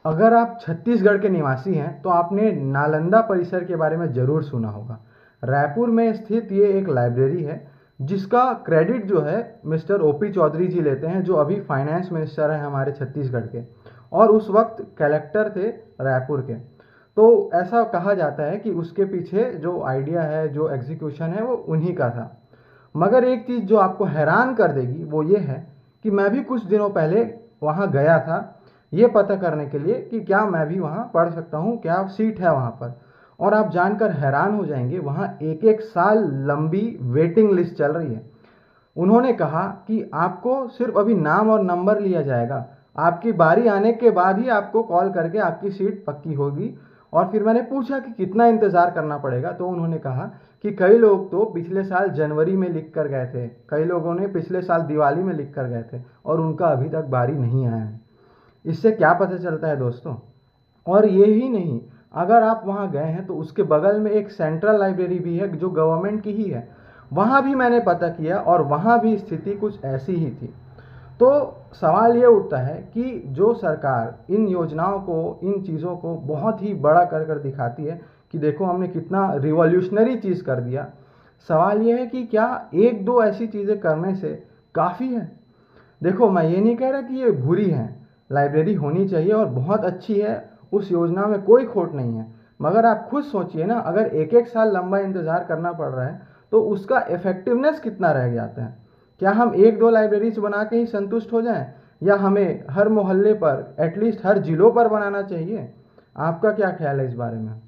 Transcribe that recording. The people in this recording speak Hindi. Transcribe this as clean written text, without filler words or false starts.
अगर आप छत्तीसगढ़ के निवासी हैं तो आपने नालंदा परिसर के बारे में ज़रूर सुना होगा। रायपुर में स्थित ये एक लाइब्रेरी है जिसका क्रेडिट जो है मिस्टर ओपी चौधरी जी लेते हैं, जो अभी फाइनेंस मिनिस्टर हैं हमारे छत्तीसगढ़ के, और उस वक्त कलेक्टर थे रायपुर के। तो ऐसा कहा जाता है कि उसके पीछे जो आइडिया है, जो एग्जीक्यूशन है, वो उन्हीं का था। मगर एक चीज़ जो आपको हैरान कर देगी वो ये है कि मैं भी कुछ दिनों पहले वहाँ गया था ये पता करने के लिए कि क्या मैं भी वहाँ पढ़ सकता हूँ, क्या सीट है वहाँ पर। और आप जानकर हैरान हो जाएंगे, वहाँ एक एक साल लंबी वेटिंग लिस्ट चल रही है। उन्होंने कहा कि आपको सिर्फ अभी नाम और नंबर लिया जाएगा, आपकी बारी आने के बाद ही आपको कॉल करके आपकी सीट पक्की होगी। और फिर मैंने पूछा कि कितना इंतज़ार करना पड़ेगा, तो उन्होंने कहा कि कई लोग तो पिछले साल जनवरी में लिख कर गए थे, कई लोगों ने पिछले साल दिवाली में लिख कर गए थे और उनका अभी तक बारी नहीं आया है। इससे क्या पता चलता है दोस्तों? और ये ही नहीं, अगर आप वहाँ गए हैं तो उसके बगल में एक सेंट्रल लाइब्रेरी भी है जो गवर्नमेंट की ही है। वहाँ भी मैंने पता किया और वहाँ भी स्थिति कुछ ऐसी ही थी। तो सवाल ये उठता है कि जो सरकार इन योजनाओं को, इन चीज़ों को बहुत ही बड़ा कर कर दिखाती है कि देखो हमने कितना रिवॉल्यूशनरी चीज़ कर दिया, सवाल ये है कि क्या एक दो ऐसी चीज़ें करने से काफ़ी है? देखो, मैं ये नहीं कह रहा कि ये बुरी है, लाइब्रेरी होनी चाहिए और बहुत अच्छी है, उस योजना में कोई खोट नहीं है। मगर आप खुद सोचिए ना, अगर एक एक साल लंबा इंतज़ार करना पड़ रहा है तो उसका इफ़ेक्टिवनेस कितना रह जाता है? क्या हम एक दो लाइब्रेरीज बना के ही संतुष्ट हो जाएं, या हमें हर मोहल्ले पर, एटलीस्ट हर जिलों पर बनाना चाहिए? आपका क्या ख्याल है इस बारे में?